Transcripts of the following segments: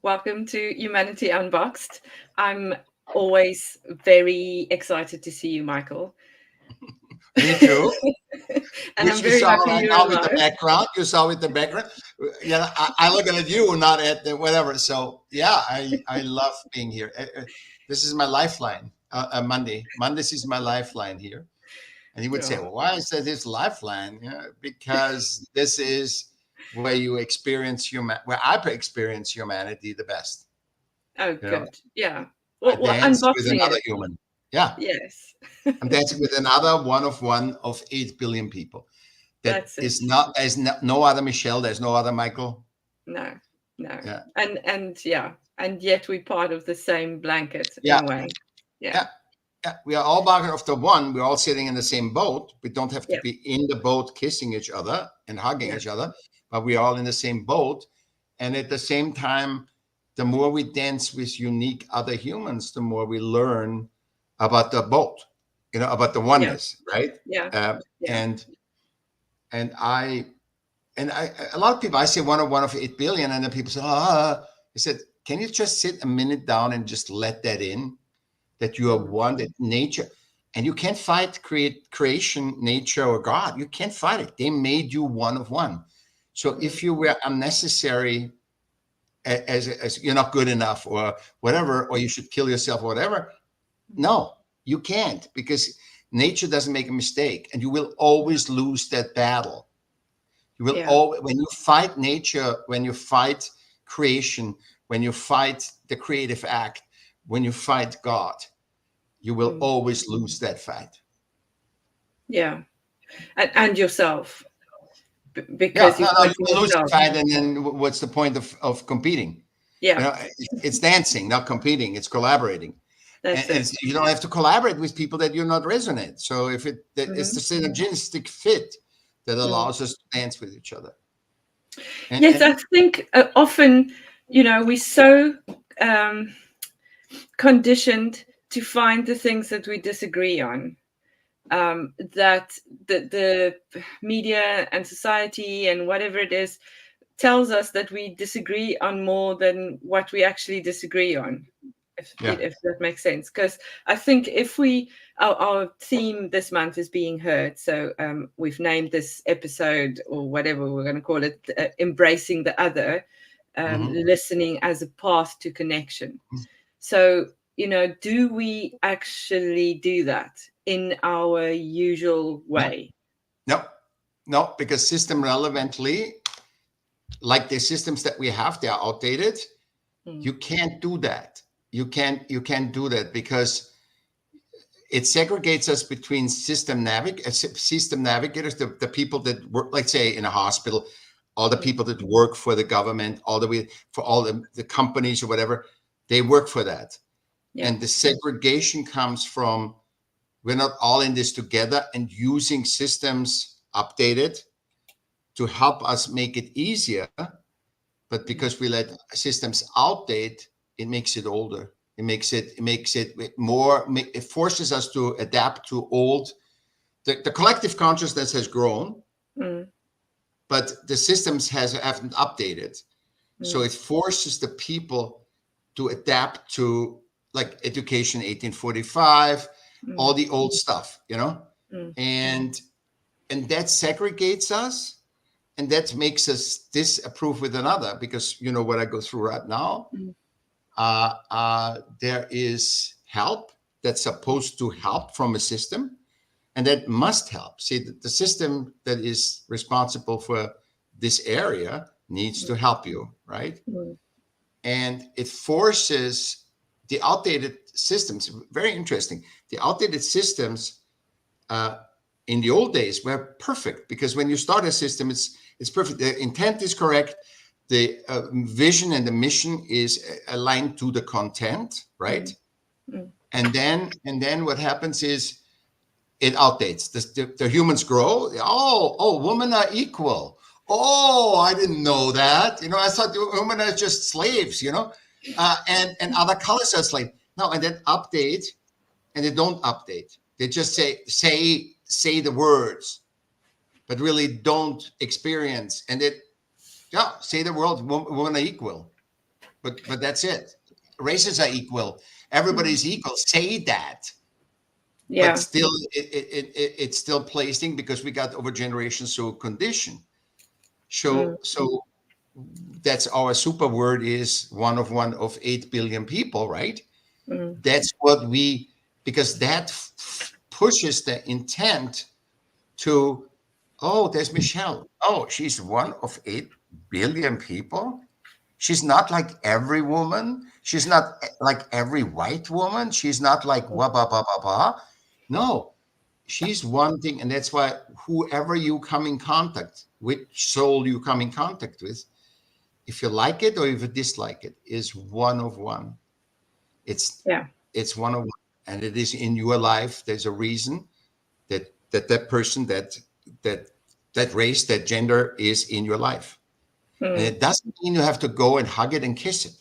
Welcome to Humanity Unboxed. I'm always very excited to see you, Michael. Me too. And Which I'm you very saw happy right you're now with the alive. background. You saw with the background. Yeah, I looking at you, not at the whatever. So yeah, I love being here. This is my lifeline. Monday. Mondays is my lifeline here. And he would say, Oh, well, why is that his lifeline? Yeah, because this is where you experience where I experience humanity the best. oh, You know, good. Yeah. I Well, dance with unboxing another it. human. Yeah. Yes. I'm dancing with another one of 8 billion people. That That's it. is not, there's no other Michelle, there's no other Michael. No, no. Yeah. And yeah. And yet we're part of the same blanket in Yeah. a way. Yeah. Yeah. Yeah. We are all part of the one. We're all sitting in the same boat. We don't have to Yeah. be in the boat kissing each other and hugging Yeah. each other, but we're all in the same boat. And at the same time, the more we dance with unique other humans, the more we learn about the boat, about the Yeah. oneness, right? Yeah. Uh, Yeah. and I a lot of people, I say one of 8 billion, and then people say, I said, can you just sit a minute down and just let that in, that you are one, that nature, and you can't fight creation, nature, or God. You can't fight it. They made you one of one. So if you were unnecessary, as you're not good enough or whatever, or you should kill yourself or whatever, no, you can't, because nature doesn't make a mistake, and you will always lose that battle. You will always, when you fight nature, when you fight creation, when you fight the creative act, when you fight God, you will always lose that fight. Yeah. And yourself. Yeah, Because no, you're no, you fighting will lose the yourself. fight, and then what's the point of competing? Yeah. It's dancing, not competing. It's collaborating. That's And it. you don't have to collaborate with people that you're not resonate. So if it's the synergistic fit that allows us to dance with each other. Yes, I think often, we're so conditioned to find the things that we disagree on, that the media and society and whatever it is tells us that we disagree on more than what we actually disagree on, if that makes sense. Because I think if our theme this month is being heard, so we've named this episode, or whatever we're going to call it, embracing the other, listening as a path to connection. So, do we actually do that in our usual way? No, because system relevantly, like the systems that we have, they are outdated. You can't do that. You can't do that, because it segregates us between system navigators, the people that work, let's say in a hospital, all the people that work for the government, all the way for all the companies or whatever, they work for that. And the segregation comes from, we're not all in this together, and using systems updated to help us make it easier. But because we let systems outdate, it makes it older. It makes it more, it forces us to adapt to old. The collective consciousness has grown, but the systems haven't updated. So it forces the people to adapt to, like, education 1845, all the old stuff, and that segregates us, and that makes us disapprove with another, because what I go through right now, there is help that's supposed to help from a system, and that must help. See, the system that is responsible for this area needs to help you, right? And it forces the outdated systems. Very interesting. The outdated systems in the old days were perfect, because when you start a system, it's perfect. The intent is correct. The vision and the mission is aligned to the content, right? And then what happens is it outdates. The humans grow. Oh, women are equal. Oh, I didn't know that. I thought women are just slaves. And other colors are slaves. No, and then update, and they don't update. They just say the words, but really don't experience. And say the world, women are equal. but that's it. Races are equal. Everybody's equal. Say that. But Yeah. still, it's still placing because we got over generations so conditioned. So that's our super word is one of 8 billion people, right? That's what we, because that pushes the intent to, oh, there's Michelle. Oh, she's one of 8 billion people. She's not like every woman. She's not like every white woman. She's not like wah, bah, bah, bah, bah. No, she's one thing. And that's why whoever you come in contact, which soul you come in contact with, if you like it or if you dislike it, is one of one. It's Yeah. it's one of one. And it is in your life. There's a reason that person, that race, that gender is in your life. And it doesn't mean you have to go and hug it and kiss it.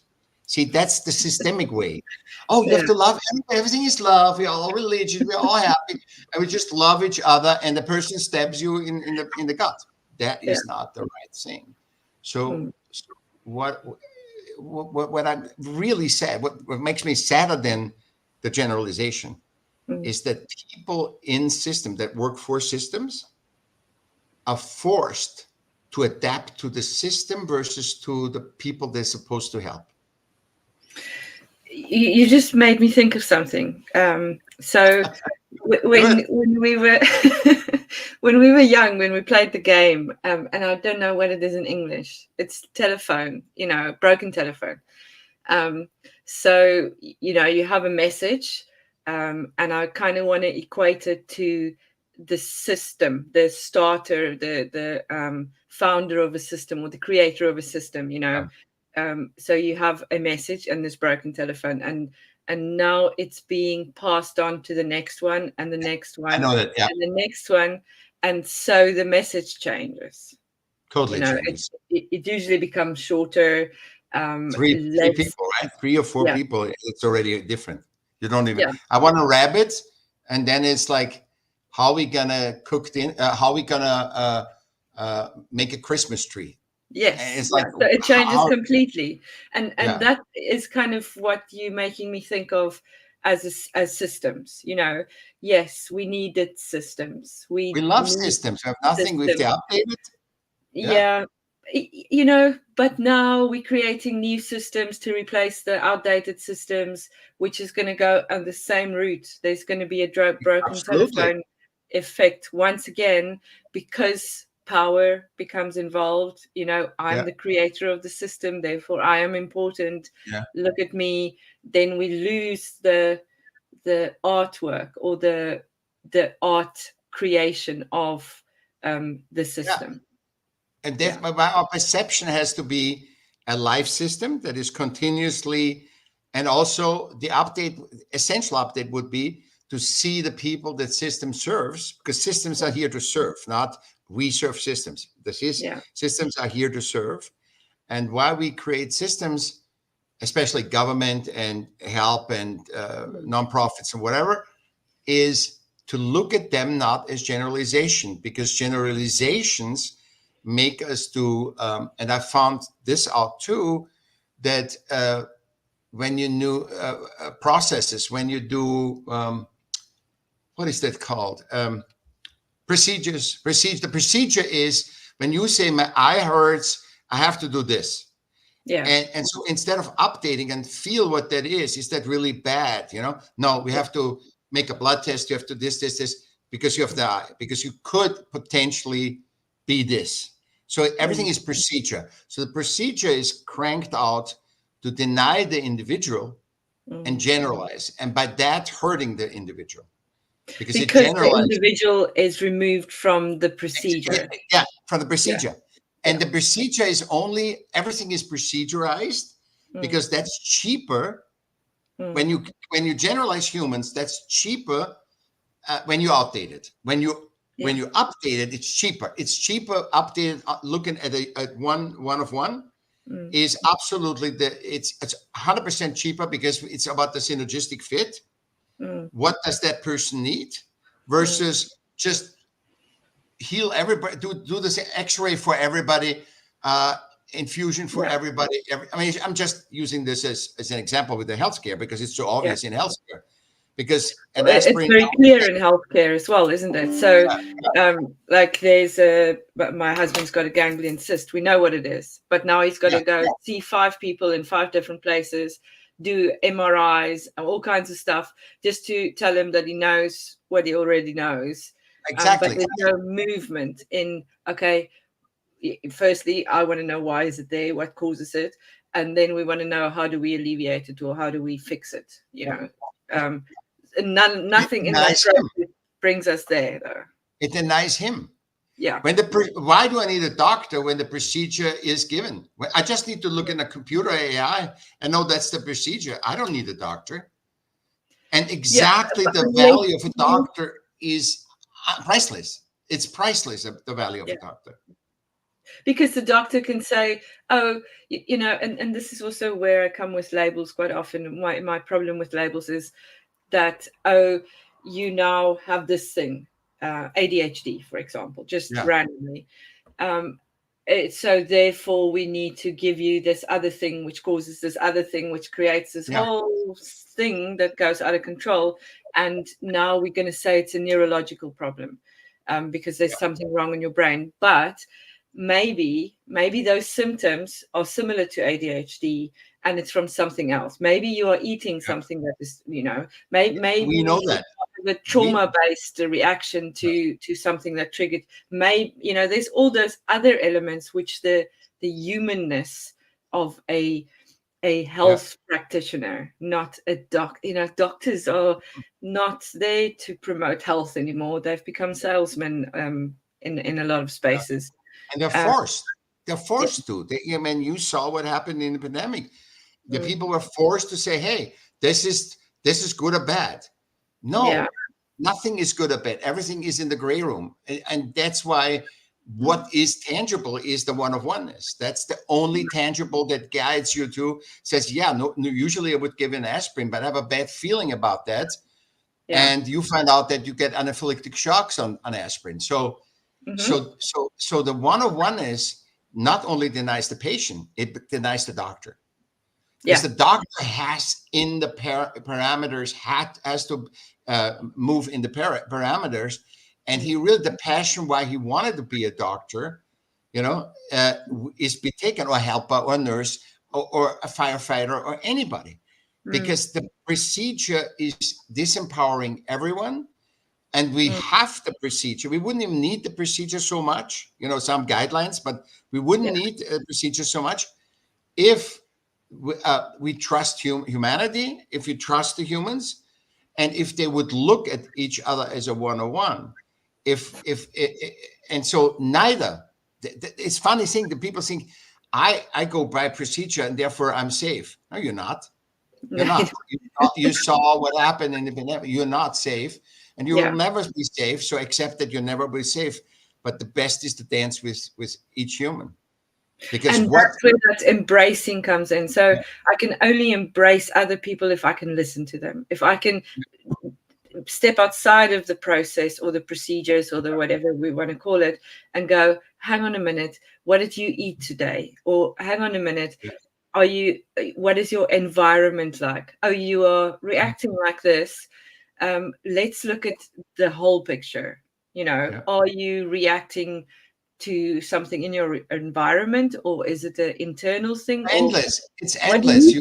See, that's the systemic way. Oh, you Yeah. have to love everything is love. We're all religious. We're all happy, and we just love each other. And the person stabs you in the gut. That Yeah. is not the right thing. So what I'm really sad, what makes me sadder than the generalization, is that people in systems that work for systems are forced to adapt to the system versus to the people they're supposed to help. You just made me think of something. So when we were when we were young, when we played the game, and I don't know what it is in English. It's telephone, broken telephone. So you have a message, and I kind of want to equate it to the system, the starter, the founder of a system or the creator of a system. So you have a message and this broken telephone, and now it's being passed on to the next one and the next I one know that, yeah, and the next one, and so the message changes. totally changes. It usually becomes shorter, Three less. people, right? 3 or 4 Yeah, people, it's already different. You don't even. yeah, I want a rabbit, and then it's like, how are we gonna cook in? How are we gonna make a Christmas tree? And yes, it's yeah. like, So it changes how? completely, and Yeah, that is kind of what you're making me think of as systems. Yes, we needed systems. we We love need systems. We have nothing with the systems. updated. Yeah, Yeah, but now we're creating new systems to replace the outdated systems, which is going to go on the same route. There's going to be a broken absolutely. telephone effect once again, because power becomes involved. I'm Yeah, the creator of the system, therefore I am important. yeah, Look at me. Then we lose the artwork or the art creation of the yeah. system. And Yeah. that our perception has to be a life system that is continuously, and also the update, essential update would be to see the people that system serves, because systems are here to serve, not we serve systems. Yeah. Systems are here to serve. And why we create systems, especially government and help and nonprofits and whatever, is to look at them not as generalization, because generalizations make us do, and I found this out too, that when you do processes, when you do, what is that called? Procedures. The procedure is when you say my eye hurts, I have to do this. Yeah. And so instead of updating and feel what that is that really bad? No, we have to make a blood test. You have to this, because you have the eye, because you could potentially be this. So everything is procedure. So the procedure is cranked out to deny the individual and generalize. And by that, hurting the individual. Because it Because the generalizes. individual is removed from the procedure. Yeah, from the Yeah. procedure. And the procedure is only, everything is procedurized because that's cheaper. When you generalize humans, that's cheaper when you outdate it. When you update it, it's cheaper. It's cheaper updated. Looking at one of one is absolutely it's 100% cheaper because it's about the synergistic fit. What does that person need versus just heal everybody, do this x-ray for everybody, infusion for everybody. I mean, I'm just using this as an example with the healthcare because it's so obvious in healthcare. Because an It's aspirin, very clear in healthcare as well, isn't it? So, like, my husband's got a ganglion cyst. We know what it is, but now he's got to go see 5 people in 5 different places, do MRIs, all kinds of stuff, just to tell him that he knows what he already knows. Exactly. But there's no movement in, okay, firstly, I want to know why is it there, what causes it, and then we want to know how do we alleviate it or how do we fix it. Nothing in that process brings us there, though. It denies him. Yeah. Why do I need a doctor when the procedure is given? I just need to look in a computer AI and know that's the procedure. I don't need a doctor. And exactly the value of a doctor is priceless. It's priceless, the value of a doctor. Because the doctor can say, oh, and this is also where I come with labels quite often. My problem with labels is that, oh, you now have this thing, ADHD, for example, just randomly. So therefore we need to give you this other thing, which causes this other thing, which creates this whole thing that goes out of control. And now we're going to say it's a neurological problem because there's something wrong in your brain. But maybe those symptoms are similar to ADHD and it's from something else. Maybe you are eating something that is, maybe we know that the trauma-based reaction to something that triggered. Maybe, there's all those other elements which the humanness of a health practitioner, not a doctors are not there to promote health anymore. They've become salesmen in a lot of spaces. And they're forced. They're forced to. You saw what happened in the pandemic. The people were forced to say, "Hey, this is good or bad." No, nothing is good or bad. Everything is in the gray room, and that's why what is tangible is the one of oneness. That's the only tangible that guides you to. Says, no. Usually, I would give an aspirin, but I have a bad feeling about that, and you find out that you get anaphylactic shocks on aspirin. So. So the one of oneness not only denies the patient, it denies the doctor. Because the doctor has in the parameters, has to move in the parameters. And the passion why he wanted to be a doctor, is be taken, or helper or nurse or a firefighter or anybody. Because the procedure is disempowering everyone. And we have the procedure. We wouldn't even need the procedure so much, some guidelines, but we wouldn't need a procedure so much if we trust humanity, if we trust the humans, and if they would look at each other as a one-on-one. And so neither. It's funny thing that people think I go by procedure and therefore I'm safe. No, you're not. You're not. You saw what happened in the pandemic. You're not safe. And you will never be safe. So accept that you'll never be safe. But the best is to dance with each human. Because that's where that embracing comes in. So I can only embrace other people if I can listen to them. If I can step outside of the process or the procedures or the whatever we want to call it and go, hang on a minute, what did you eat today? Or hang on a minute, what is your environment like? Oh, you are reacting like this. Let's look at the whole picture. Are you reacting to something in your environment, or is it an internal thing? It's endless.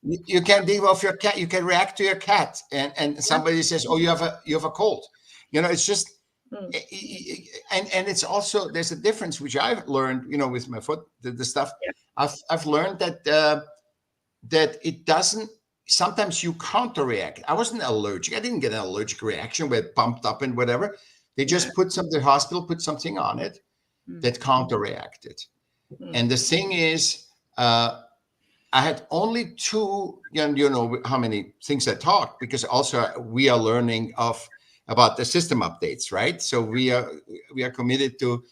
You can leave off your cat. You can react to your cat, and somebody says, "Oh, you have a cold." It's just, and it's also, there's a difference which I've learned. With my foot, the stuff. I've learned that it doesn't. Sometimes you counter-react. I wasn't allergic. I didn't get an allergic reaction where it bumped up and whatever. They just the hospital put something on it that counter-reacted. And the thing is, I had only 2, how many things I talked, because also we are learning about the system updates, right? So we are committed to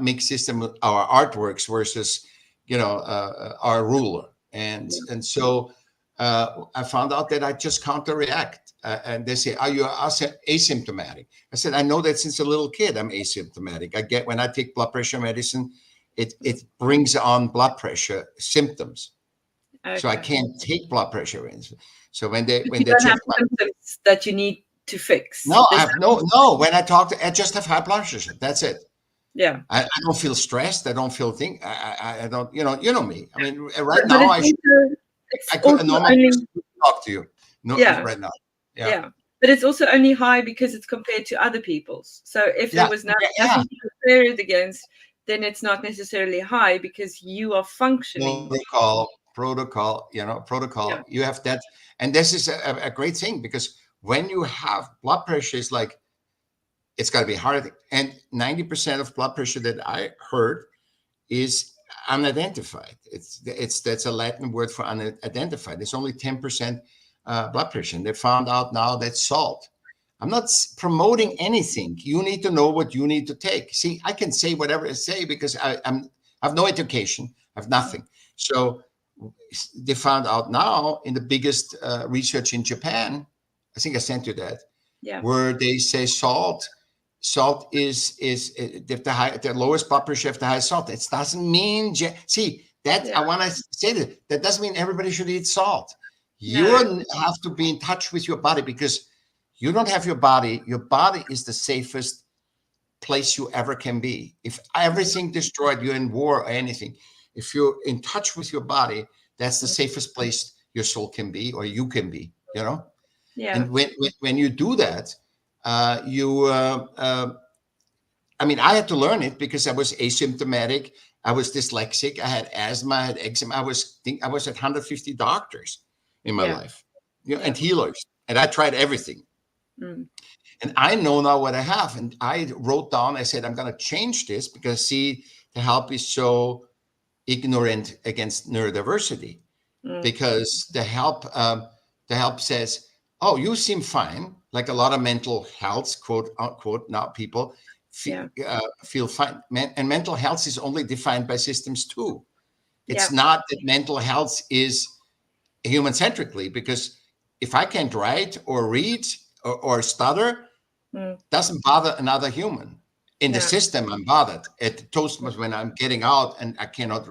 make system our artworks versus, our ruler. And so I found out that I just counter-react. And they say, are you asymptomatic? I said, I know that since a little kid, I'm asymptomatic. When I take blood pressure medicine, it brings on blood pressure symptoms. Okay. So I can't take blood pressure in. So when But they you don't check have symptoms that you need to fix. no, I There's have no. When I talk to, I just have high blood pressure. That's it. yeah. I don't feel stressed. I don't feel thing. I don't. You know me. I mean, right But now it's I could also normally only talk to you. No, yeah. right now. Yeah. Yeah. But it's also only high because it's compared to other people's. So if there Yeah. was Yeah. nothing to compare it against, then it's not necessarily high because you are functioning. Protocol. Yeah. You have that, and this is a great thing because when you have blood pressure, it's like it's got to be hard. And 90% of blood pressure that I heard is unidentified. That's a Latin word for unidentified. It's only 10% blood pressure. And they found out now that's salt. I'm not promoting anything. You need to know what you need to take. See, I can say whatever I say because I have no education. I have nothing. So they found out now in the biggest research in Japan. I think I sent you that, Yeah. where they say salt is the lowest blood pressure have the highest salt. It doesn't mean see that I want to say that doesn't mean everybody should eat salt. You have to be in touch with your body because you don't have your body. Your body is the safest place you ever can be. If everything destroyed, you're in war or anything. If you're in touch with your body, that's the safest place your soul can be or you can be. Yeah. And when you do that, I mean, I had to learn it because I was asymptomatic. I was dyslexic. I had asthma. I had eczema. I was at 150 doctors in my life, and healers, and I tried everything. Mm. And I know now what I have. And I wrote down. I said, I'm going to change this because see, the help is so ignorant against neurodiversity. Because the help says, oh, you seem fine. Like a lot of mental health, quote unquote, now people feel fine. And mental health is only defined by systems too. It's not that mental health is human centrically, because if I can't write or read or stutter, doesn't bother another human. In the system, I'm bothered. At the Toastmasters, when I'm getting out and I cannot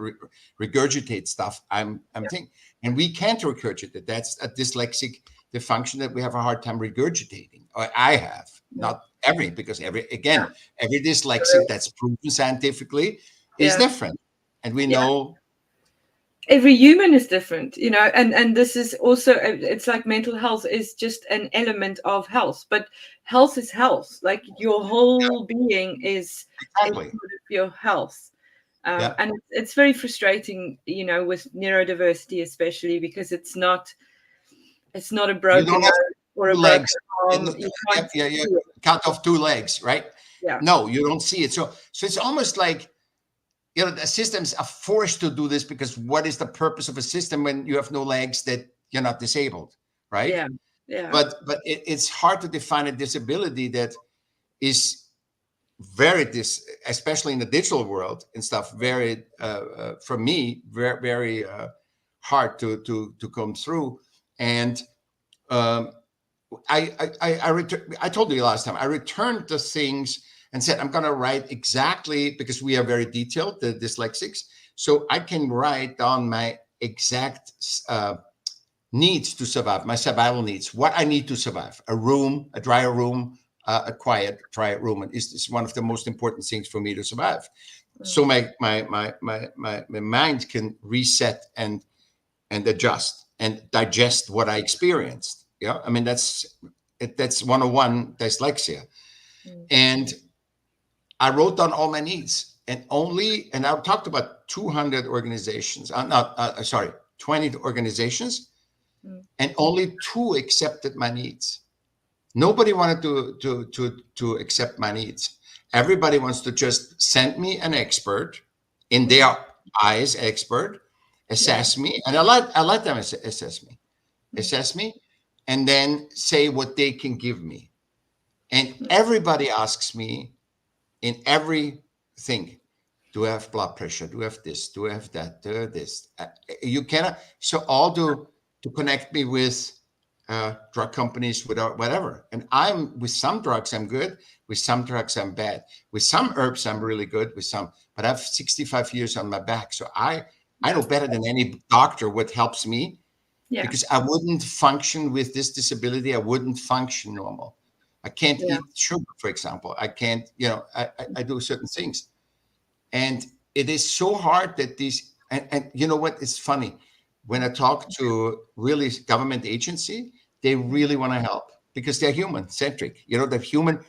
regurgitate stuff, I'm thinking, and we can't regurgitate. That's a dyslexic, the function that we have a hard time regurgitating. Or I have, not every, because every dyslexic that's proven scientifically is different, and we know. Every human is different, and this is also, it's like mental health is just an element of health, but health is health. Like your whole being is Exactly. part of your health. And it's very frustrating, with neurodiversity, especially because it's not a broken nose or a broken legs. arm. You can't see it. Cut off 2 legs, right? Yeah. No, you don't see it. So it's almost like, the systems are forced to do this, because what is the purpose of a system when you have no legs that you're not disabled, right? Yeah. But it's hard to define a disability that is very especially in the digital world and stuff, very for me very very hard to come through. And I told you last time, I returned the things and said, I'm going to write exactly, because we are very detailed, the dyslexics. So I can write down my exact needs to survive, my survival needs, what I need to survive. A room, a dry room, a quiet, dry room. And is one of the most important things for me to survive. So my mind can reset and adjust and digest what I experienced. Yeah. I mean, that's 101 dyslexia. And I wrote down all my needs, and I talked about 200 organizations, 20 organizations, and only 2 accepted my needs. Nobody wanted to accept my needs. Everybody wants to just send me an expert, in their eyes, expert, assess me, and I let them assess me, and then say what they can give me. And everybody asks me in everything, do I have blood pressure? Do I have this? Do I have that? Do I have this? You cannot. So all to connect me with drug companies, without whatever. And I'm with some drugs, I'm good. With some drugs, I'm bad. With some herbs, I'm really good. With some, but I have 65 years on my back, so I know better than any doctor what helps me, because I wouldn't function with this disability. I wouldn't function normal. I can't eat sugar, for example. I can't, I do certain things, and it is so hard that these. And you know what? It's funny when I talk to really government agency. They really want to help because they're human centric. They're human,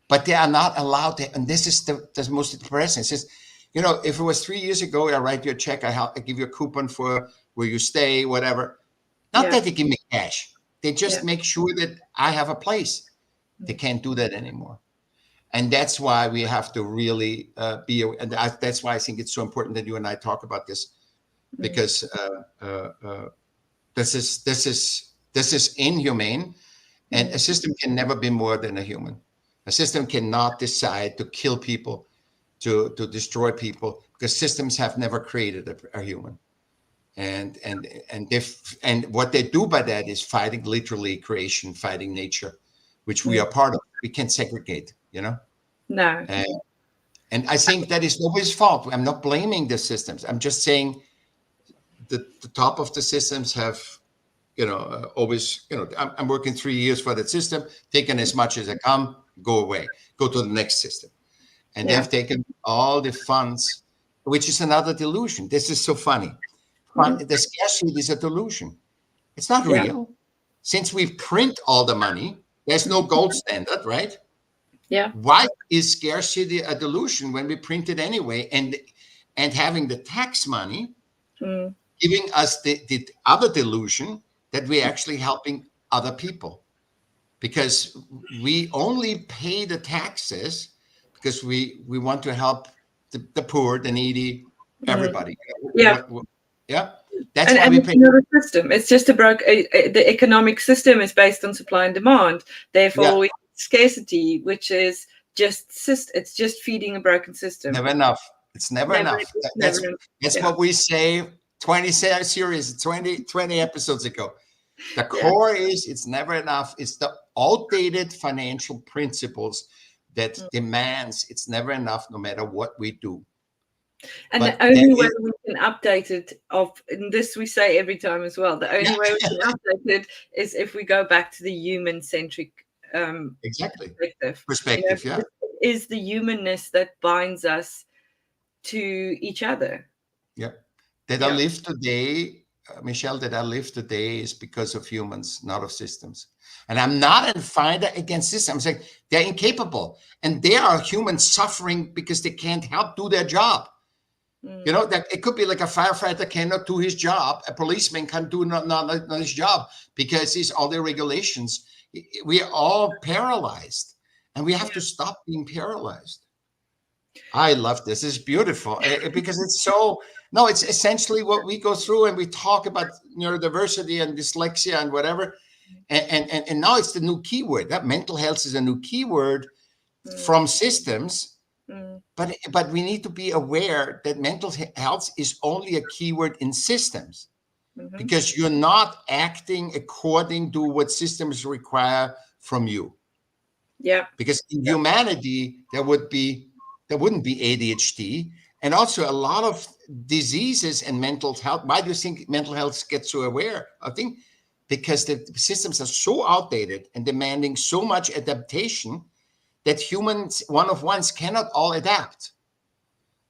but they are not allowed to. And this is the most depressing. It's just, if it was 3 years ago, I write you a check, I give you a coupon for where you stay, whatever. Not that they give me cash. They just make sure that I have a place. They can't do that anymore. And that's why we have to really and that's why I think it's so important that you and I talk about this, because this is inhumane, and a system can never be more than a human. A system cannot decide to kill people, to destroy people, because systems have never created a human. And what they do by that is fighting literally creation, fighting nature, which we are part of. We can't segregate, No. And I think that is nobody's fault. I'm not blaming the systems. I'm just saying the top of the systems have, always, I'm working 3 years for that system, taking as much as I come, go away, go to the next system. And they have taken all the funds, which is another delusion. This is so funny. The scarcity is a delusion. It's not real. Since we print all the money, there's no gold standard, right? Yeah. Why is scarcity a delusion when we print it anyway? And having the tax money giving us the other delusion that we're actually helping other people, because we only pay the taxes because we want to help the poor, the needy, everybody. That's why we pay. The system. It's just the economic system is based on supply and demand. Therefore, scarcity, which is it's just feeding a broken system. Never enough. It's never enough. That's what we say 20 series, 20 episodes ago. The core is it's never enough. It's the outdated financial principles that demands it's never enough no matter what we do. And the only way we can update it, and this we say every time as well, the only way we can update it is if we go back to the human-centric perspective. It is the humanness that binds us to each other. That I live today, Michelle, that I live today is because of humans, not of systems. And I'm not a fighter against systems. I'm saying they're incapable, and they are humans suffering because they can't help do their job. That it could be like a firefighter cannot do his job. A policeman can't do not his job because it's all the regulations. We are all paralyzed, and we have to stop being paralyzed. I love this. It's beautiful because it's so. No, it's essentially what we go through, and we talk about neurodiversity and dyslexia and whatever. And now it's the new keyword. That mental health is a new keyword from systems. But we need to be aware that mental health is only a keyword in systems, because you're not acting according to what systems require from you. Because in humanity, there wouldn't be ADHD, and also a lot of diseases and mental health. Why do you think mental health gets so aware? I think because the systems are so outdated and demanding so much adaptation that humans, one-of-ones, cannot all adapt.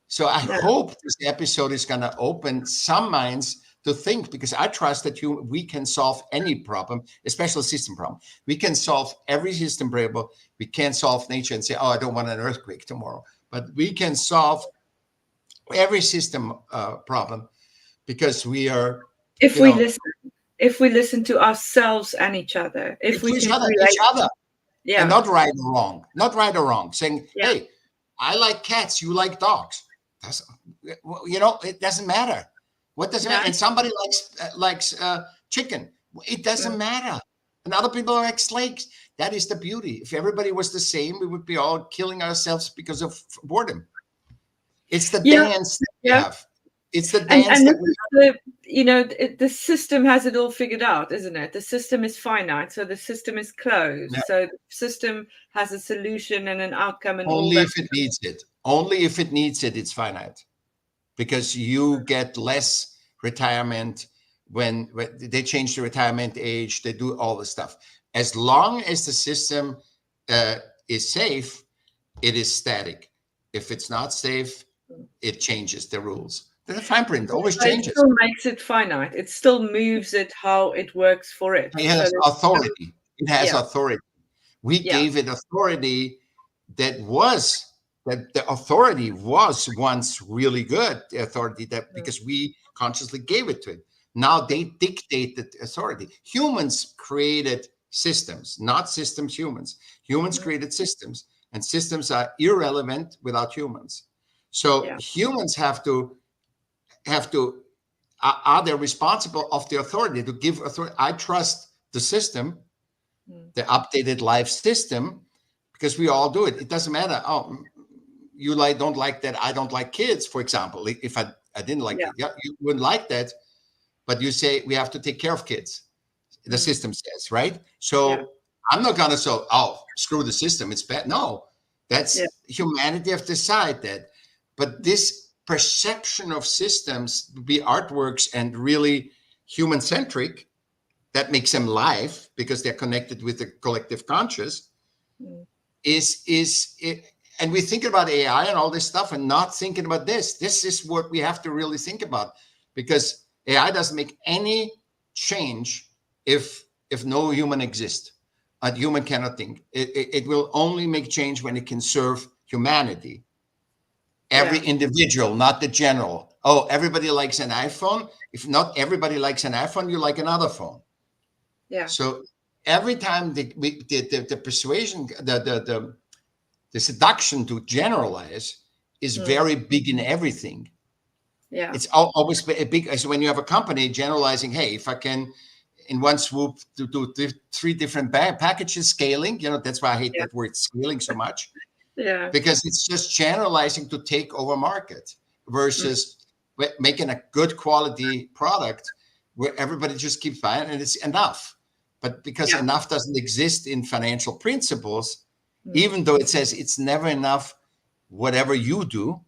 So I hope this episode is going to open some minds to think, because I trust that we can solve any problem, especially system problem. We can solve every system problem. We can't solve nature and say, oh, I don't want an earthquake tomorrow. But we can solve every system problem because we are. If we listen to ourselves and each other, if we each can other. And not right or wrong. Saying, hey, I like cats, you like dogs. It doesn't matter. What does it matter? And somebody likes chicken. It doesn't matter. And other people like snakes. That is the beauty. If everybody was the same, we would be all killing ourselves because of boredom. It's the dance that we have. It's the dance And that this we. is the system has it all figured out, isn't it? The system is finite, so the system is closed. Yeah, So the system has a solution and an outcome and all only that. if it needs it. Only if it needs it, it's finite. Because you get less retirement when they change the retirement age, they do all the stuff. As long as the system is safe, it is static. If it's not safe, it changes the rules. The fine print always But it changes. still makes it finite. It still moves it how it works for it. It So has there's authority. It has yeah, authority. We yeah, gave it authority that the authority was once really good, the authority that because we consciously gave it to it. Now they dictate the authority. Humans created systems, not systems humans. Humans created systems, and systems are irrelevant without humans. So yeah, humans have to are they responsible of the authority to give authority? I trust the system, the updated life system, because we all do it. It doesn't matter. Oh, you don't like that. I don't like kids, for example. If I didn't like it, yeah, you wouldn't like that. But you say we have to take care of kids. The system says, right? So I'm not gonna say, oh, screw the system. It's bad. No, that's humanity have decided that. But this perception of systems to be artworks and really human centric, that makes them live because they're connected with the collective conscious, is it, and we think about AI and all this stuff and not thinking about this. This is what we have to really think about, because AI doesn't make any change if no human exists. A human cannot think. It will only make change when it can serve humanity. Every individual, not the general. Oh, everybody likes an iPhone. If not everybody likes an iPhone, you like another phone. yeah, So every time the persuasion, the seduction to generalize is very big in everything. yeah, It's always a big. So when you have a company generalizing, hey, if I can in one swoop do three different packages scaling, that's why I hate that word scaling so much, yeah, because it's just generalizing to take over market versus making a good quality product where everybody just keeps buying and it's enough. But because enough doesn't exist in financial principles, even though it says it's never enough, whatever you do,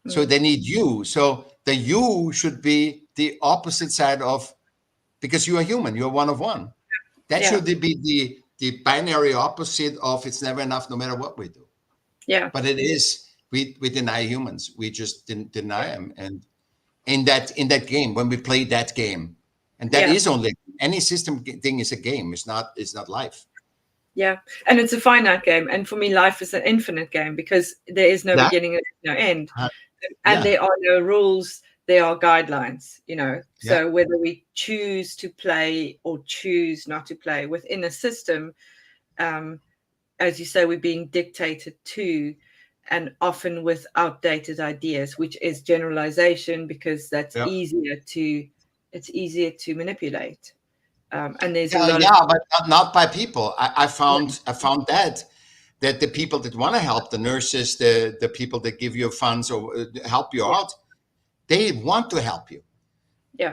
so they need you. So the you should be the opposite side of, because you are human, you're one of one. That should be the binary opposite of it's never enough no matter what we do. yeah, But it is, we deny humans. We just didn't deny them. And in that game, when we play that game, and that is only any system thing is a game. It's not life. yeah. And it's a finite game. And for me, life is an infinite game because there is no beginning and no end. And there are no rules, there are guidelines, So whether we choose to play or choose not to play within a system, as you say, we're being dictated to, and often with outdated ideas, which is generalization, because that's easier to manipulate. And there's a lot of but not by people. I found that the people that want to help, the nurses, the people that give you funds or help you out, they want to help you.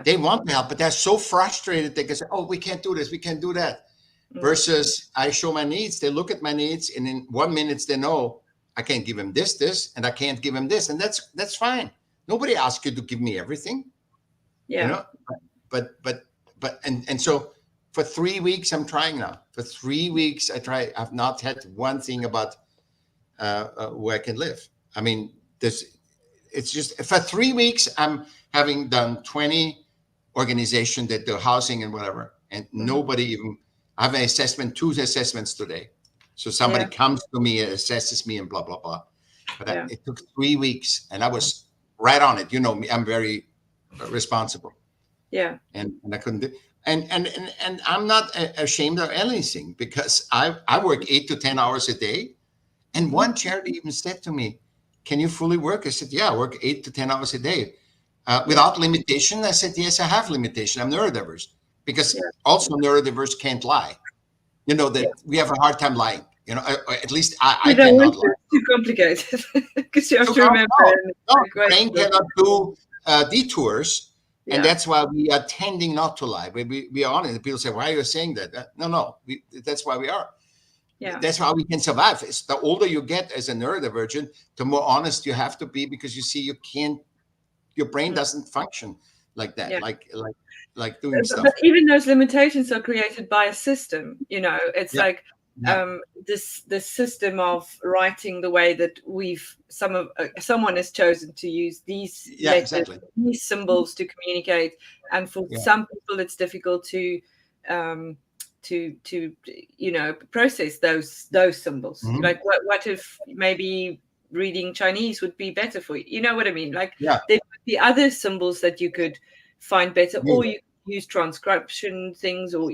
They want to help, but they're so frustrated they can say, oh, we can't do this, we can't do that. Versus I show my needs, they look at my needs, and in 1 minute they know I can't give him this, and I can't give him this, and that's fine. Nobody asked you to give me everything, but so for 3 weeks I'm trying now. For 3 weeks I've not had one thing about where I can live. I mean, it's just for 3 weeks I'm having done 20 organizations that do housing and whatever, and nobody even. I have an 2 assessments today. So somebody comes to me, assesses me, and blah, blah, blah. But it took 3 weeks, and I was right on it. You know me, I'm very responsible. Yeah. And I couldn't do, and I'm not ashamed of anything, because I work 8 to 10 hours a day. And one charity even said to me, can you fully work? I said, yeah, I work 8 to 10 hours a day. Without limitation? I said, yes, I have limitation. I'm neurodiverse. Because also neurodiverse can't lie. That we have a hard time lying. At least I cannot lie. It's too complicated because you have to remember. No, brain cannot do detours. And that's why we are tending not to lie. We are honest. People say, why are you saying that? No. That's why we are. Yeah. That's how we can survive. It's the older you get as a neurodivergent, the more honest you have to be, because you see your brain doesn't function like that, like doing stuff. But even those limitations are created by a system. It's like this system of writing the way that someone has chosen to use these letters, these symbols to communicate, and for some people it's difficult to process those symbols. Like what if maybe reading Chinese would be better for you? You know what I mean? Like there could be other symbols that you could find better, or you use transcription things, or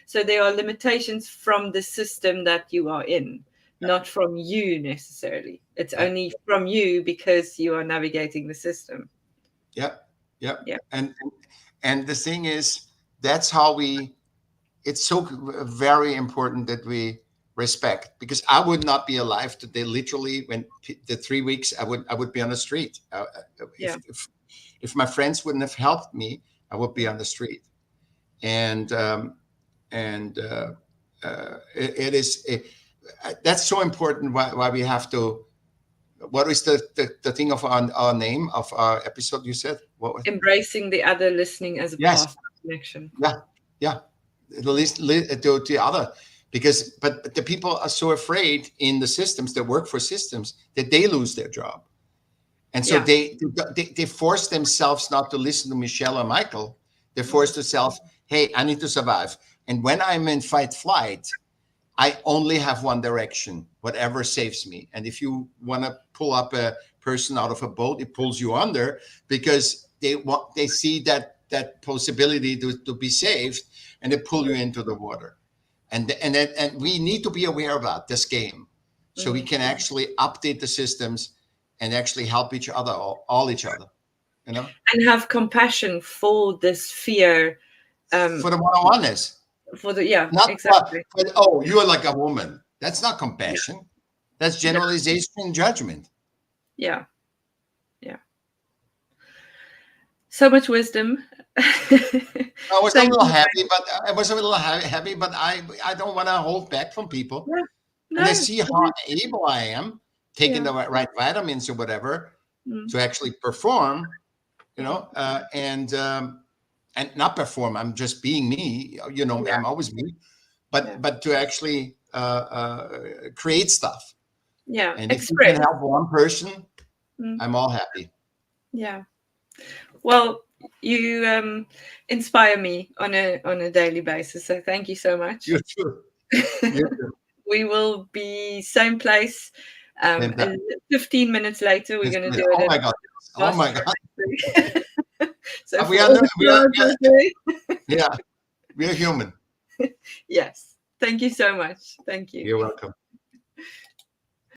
so there are limitations from the system that you are in, not from you necessarily. It's only from you because you are navigating the system. Yeah. And the thing is, that's how it's so very important that we respect, because I would not be alive today. Literally, when the 3 weeks, I would be on the street. If my friends wouldn't have helped me, I would be on the street. And it is that's so important. Why we have to. What is the thing of our name of our episode? You said what was embracing the other, listening as a path of connection. Yeah. The least to the other, but the people are so afraid in the systems that work for systems that they lose their job, and so they force themselves not to listen to Michelle or Michael. They force themselves, hey, I need to survive, and when I'm in fight flight, I only have one direction, whatever saves me. And if you want to pull up a person out of a boat, it pulls you under, because they see that possibility to be saved, and they pull you into the water. And we need to be aware about this game, so we can actually update the systems and actually help each other, all each other, and have compassion for this fear, for the one-on-oneness. For the exactly. You are like a woman. That's not compassion. That's generalization and judgment. Yeah. So much wisdom. I was a little happy, but I don't want to hold back from people. And I see how able I am, taking the right vitamins or whatever to actually perform, and not perform. I'm just being me, I'm always me, but to actually create stuff. Yeah. And if you can help one person, I'm all happy. Yeah. Well, you inspire me on a daily basis. So thank you so much. You too. We will be same place. 15 minutes later, we're going to do it. Oh my God. So we are human. Yes. Thank you so much. Thank you. You're welcome.